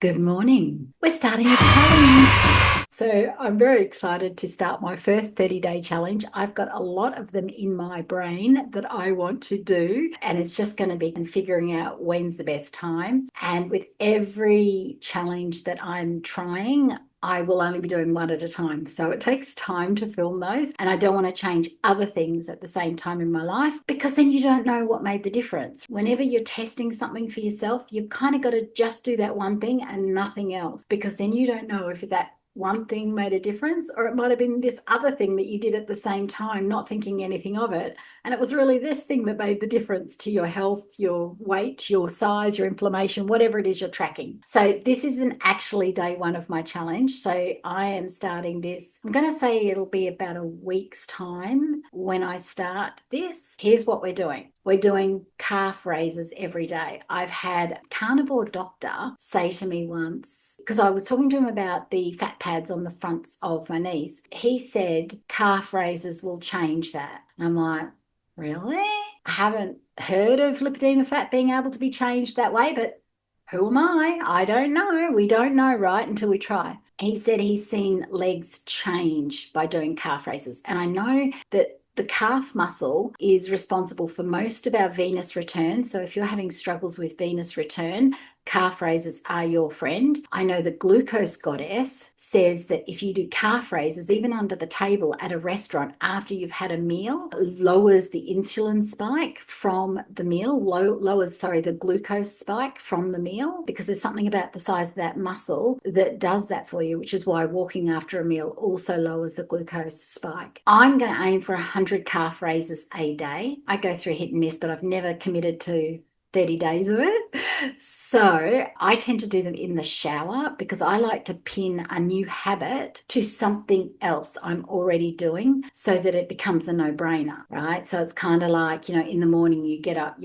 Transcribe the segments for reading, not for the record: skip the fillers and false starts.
Good morning. We're starting a challenge. So I'm very excited to start my first 30-day challenge. I've got a lot of them in my brain that I want to do, and it's just going to be figuring out when's the best time. And with every challenge that I'm trying, I will only be doing one at a time. So it takes time to film those. And I don't want to change other things at the same time in my life because then you don't know what made the difference. Whenever you're testing something for yourself, you've kind of got to just do that one thing and nothing else, because then you don't know if that one thing made a difference, or it might have been this other thing that you did at the same time, not thinking anything of it. And it was really this thing that made the difference to your health, your weight, your size, your inflammation, whatever it is you're tracking. So this isn't actually day one of my challenge. So I am starting this. I'm going to say it'll be about a week's time when I start this. Here's what we're doing. We're doing calf raises every day. I've had Carnivore Doctor say to me once, because I was talking to him about the fat pads on the fronts of my knees. He said calf raises will change that. And I'm like, really? I haven't heard of lipedema fat being able to be changed that way, but who am I? I don't know. We don't know, right, until we try. He said he's seen legs change by doing calf raises. And I know that the calf muscle is responsible for most of our venous return. So if you're having struggles with venous return, calf raises are your friend. I know the glucose goddess says that if you do calf raises, even under the table at a restaurant after you've had a meal, lowers the insulin spike from the meal, lowers the glucose spike from the meal, because there's something about the size of that muscle that does that for you, which is why walking after a meal also lowers the glucose spike. I'm going to aim for 100 calf raises a day. I go through hit and miss, but I've never committed to 30 days of it. So I tend to do them in the shower because I like to pin a new habit to something else I'm already doing so that it becomes a no-brainer, right? So it's kind of like, in the morning you get up,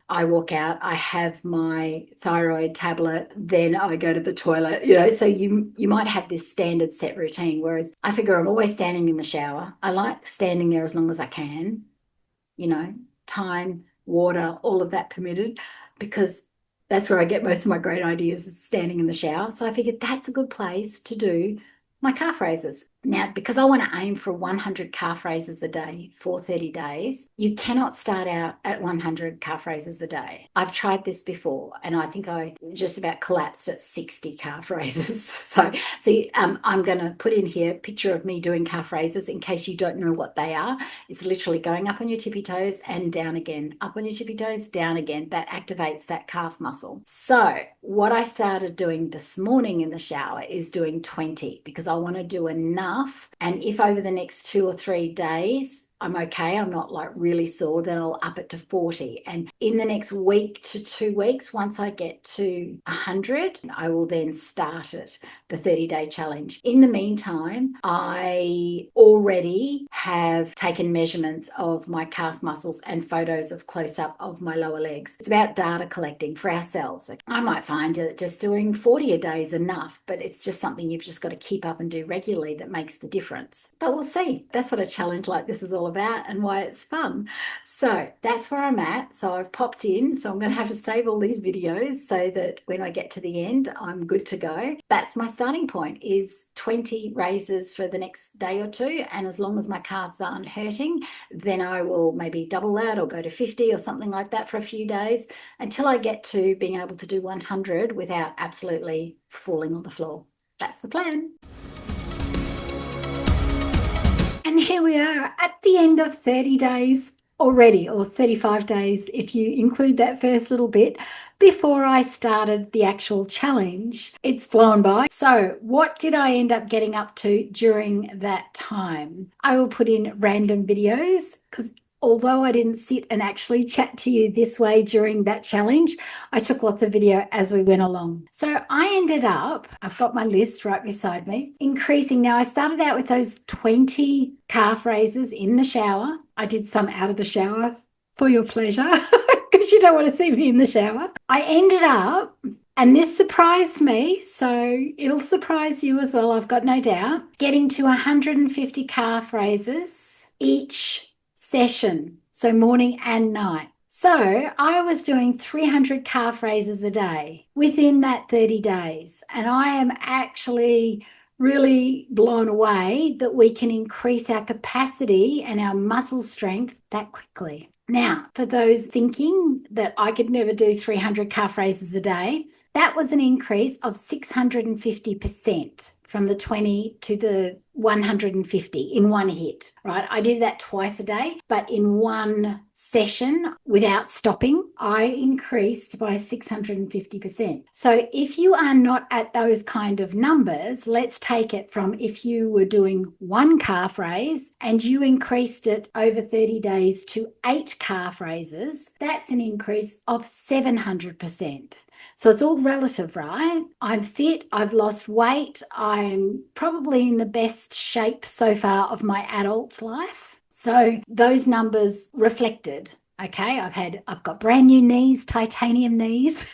I walk out, I have my thyroid tablet, then I go to the toilet, so you might have this standard set routine, whereas I figure I'm always standing in the shower. I like standing there as long as I can, time, water, all of that permitted, because that's where I get most of my great ideas, is standing in the shower. So I figured that's a good place to do my calf raises. Now, because I want to aim for 100 calf raises a day for 30 days, you cannot start out at 100 calf raises a day. I've tried this before, and I think I just about collapsed at 60 calf raises. So I'm going to put in here a picture of me doing calf raises in case you don't know what they are. It's literally going up on your tippy toes and down again, up on your tippy toes, down again. That activates that calf muscle. So what I started doing this morning in the shower is doing 20, because I want to do enough. And if over the next 2 or 3 days I'm okay, I'm not like really sore, then I'll up it to 40. And in the next week to 2 weeks, once I get to 100, I will then start it, the 30-day challenge. In the meantime, I already have taken measurements of my calf muscles and photos of close-up of my lower legs. It's about data collecting for ourselves. I might find that just doing 40 a day is enough, but it's just something you've just got to keep up and do regularly that makes the difference. But we'll see. That's what a challenge like this is all about and why it's fun. So that's where I'm at. So I've popped in, so I'm going to have to save all these videos so that when I get to the end, I'm good to go. That's my starting point, is 20 raises for the next day or two. And as long as my calves aren't hurting, then I will maybe double that or go to 50 or something like that for a few days until I get to being able to do 100 without absolutely falling on the floor. That's the plan. And here we are at the end of 30 days already, or 35 days if you include that first little bit before I started the actual challenge. It's flown by. So what did I end up getting up to during that time? I will put in random videos, because although I didn't sit and actually chat to you this way during that challenge, I took lots of video as we went along. So I ended up, I've got my list right beside me, increasing. Now I started out with those 20 calf raises in the shower. I did some out of the shower for your pleasure, because you don't want to see me in the shower. I ended up, and this surprised me, so it'll surprise you as well, I've got no doubt, getting to 150 calf raises each session, so morning and night. So I was doing 300 calf raises a day within that 30 days. And I am actually really blown away that we can increase our capacity and our muscle strength that quickly. Now, for those thinking that I could never do 300 calf raises a day, that was an increase of 650% from the 20 to the 150 in one hit, right? I did that twice a day, but in one session without stopping, I increased by 650%. So if you are not at those kind of numbers, let's take it from if you were doing one calf raise and you increased it over 30 days to 8 calf raises, that's an increase of 700%. So it's all relative, right? I'm fit, I've lost weight, I'm probably in the best shape so far of my adult life. So those numbers reflected. Okay, I've got brand new knees, titanium knees.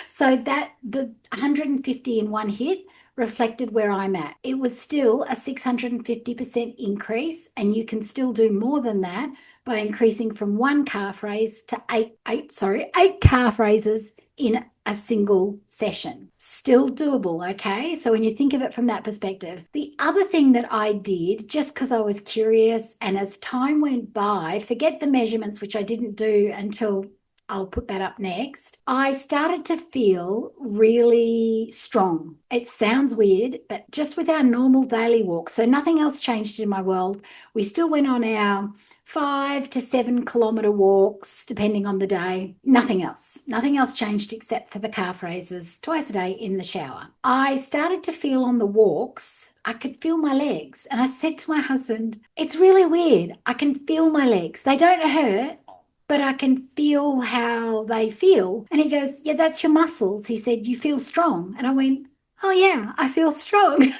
So that the 150 in one hit reflected where I'm at. It was still a 650% increase, and you can still do more than that by increasing from one calf raise to eight calf raises in a single session. Still doable, okay? So when you think of it from that perspective, the other thing that I did, just because I was curious, and as time went by, forget the measurements, which I didn't do until I'll put that up next. I started to feel really strong. It sounds weird, but just with our normal daily walk, so nothing else changed in my world. We still went on our 5 to 7 kilometer walks, depending on the day. Nothing else. Nothing else changed except for the calf raises twice a day in the shower. I started to feel on the walks, I could feel my legs. And I said to my husband, it's really weird. I can feel my legs. They don't hurt, but I can feel how they feel. And he goes, yeah, that's your muscles. He said, you feel strong. And I went, oh, yeah, I feel strong.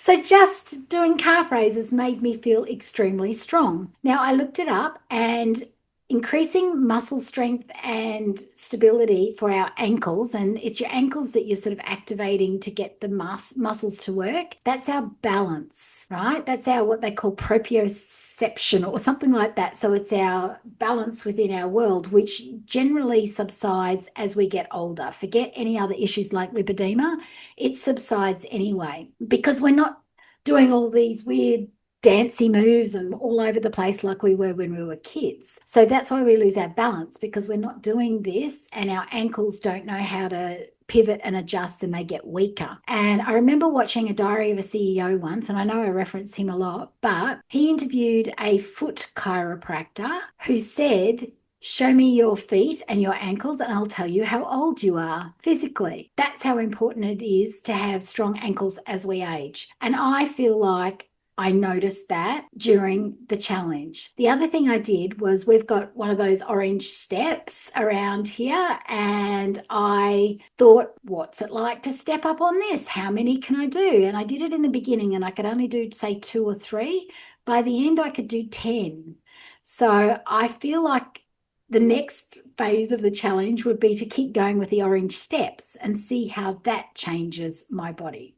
So just doing calf raises made me feel extremely strong. Now I looked it up, and increasing muscle strength and stability for our ankles, and it's your ankles that you're sort of activating to get the muscles to work. That's our balance, right? That's our what they call proprioception or something like that. So it's our balance within our world, which generally subsides as we get older. Forget any other issues like lipedema, it subsides anyway because we're not doing all these weird dancy moves and all over the place like we were when we were kids. So that's why we lose our balance, because we're not doing this and our ankles don't know how to pivot and adjust, and they get weaker. And I remember watching a Diary of a CEO once, and I know I reference him a lot, but he interviewed a foot chiropractor who said, show me your feet and your ankles, and I'll tell you how old you are physically. That's how important it is to have strong ankles as we age. And I feel like I noticed that during the challenge. The other thing I did was, we've got one of those orange steps around here, and I thought, what's it like to step up on this? How many can I do? And I did it in the beginning, and I could only do, say, 2 or 3. By the end, I could do 10. So I feel like the next phase of the challenge would be to keep going with the orange steps and see how that changes my body.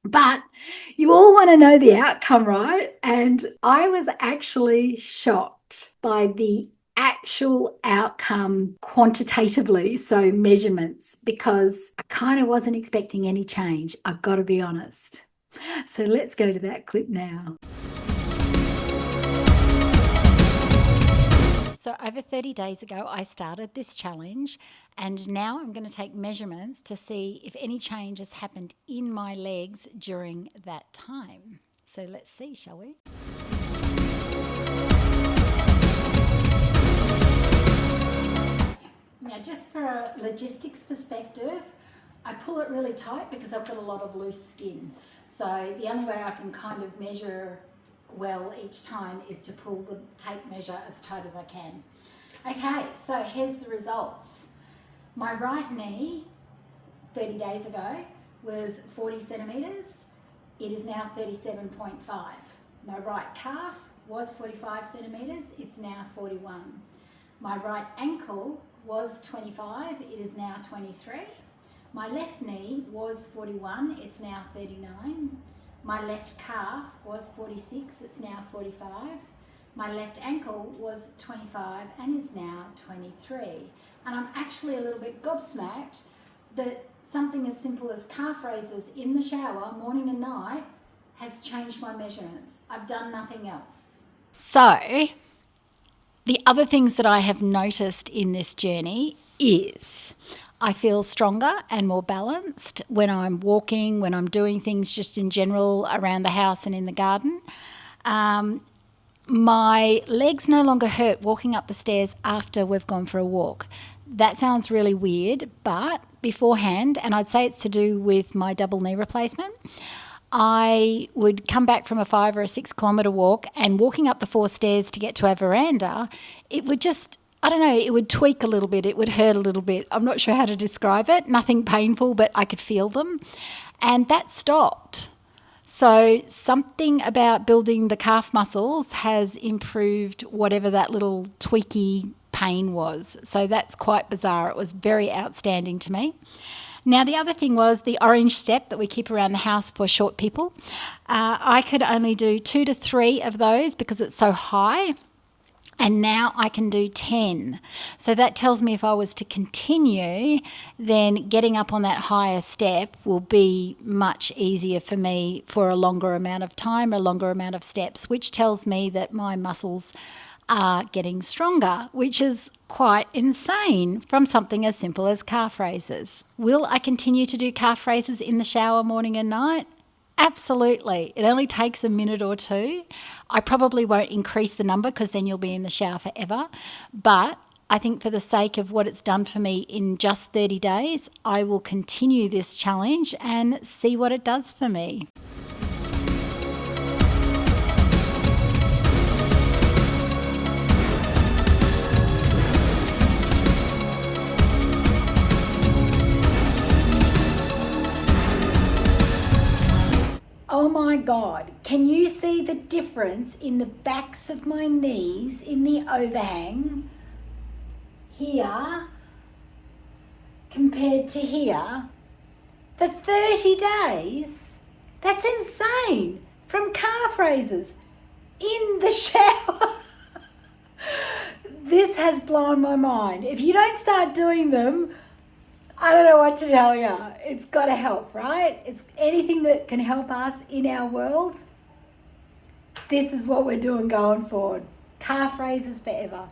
But you all want to know the outcome, right? And I was actually shocked by the actual outcome quantitatively, so measurements, because I kind of wasn't expecting any change. I've got to be honest. So let's go to that clip now. So over 30 days ago, I started this challenge, and now I'm going to take measurements to see if any change has happened in my legs during that time. So let's see, shall we? Now, just for a logistics perspective, I pull it really tight because I've got a lot of loose skin. So the only way I can kind of measure well each time is to pull the tape measure as tight as I can. Okay, so here's the results. My right knee 30 days ago was 40 centimetres. It is now 37.5. My right calf was 45 centimetres. It's now 41. My right ankle was 25. It is now 23. My left knee was 41. It's now 39. My left calf was 46, it's now 45. My left ankle was 25 and is now 23. And I'm actually a little bit gobsmacked that something as simple as calf raises in the shower, morning and night, has changed my measurements. I've done nothing else. So, the other things that I have noticed in this journey is I feel stronger and more balanced when I'm walking, when I'm doing things just in general around the house and in the garden. My legs no longer hurt walking up the stairs after we've gone for a walk. That sounds really weird, but beforehand, and I'd say it's to do with my double knee replacement, I would come back from a 5 or a 6 kilometre walk, and walking up the 4 stairs to get to our veranda, it would just, I don't know, it would tweak a little bit, it would hurt a little bit. I'm not sure how to describe it. Nothing painful, but I could feel them. And that stopped. So something about building the calf muscles has improved whatever that little tweaky pain was. So that's quite bizarre. It was very outstanding to me. Now, the other thing was the orange step that we keep around the house for short people. I could only do 2 to 3 of those because it's so high. And now I can do 10. So that tells me if I was to continue, then getting up on that higher step will be much easier for me for a longer amount of time, a longer amount of steps, which tells me that my muscles are getting stronger, which is quite insane from something as simple as calf raises. Will I continue to do calf raises in the shower morning and night? Absolutely. It only takes a minute or two. I probably won't increase the number because then you'll be in the shower forever. But I think for the sake of what it's done for me in just 30 days, I will continue this challenge and see what it does for me. Oh my God, can you see the difference in the backs of my knees in the overhang here compared to here for 30 days? That's insane. From calf raises in the shower. This has blown my mind. If you don't start doing them, I don't know what to tell you. It's got to help, right? It's anything that can help us in our world. This is what we're doing going forward. Calf raises forever.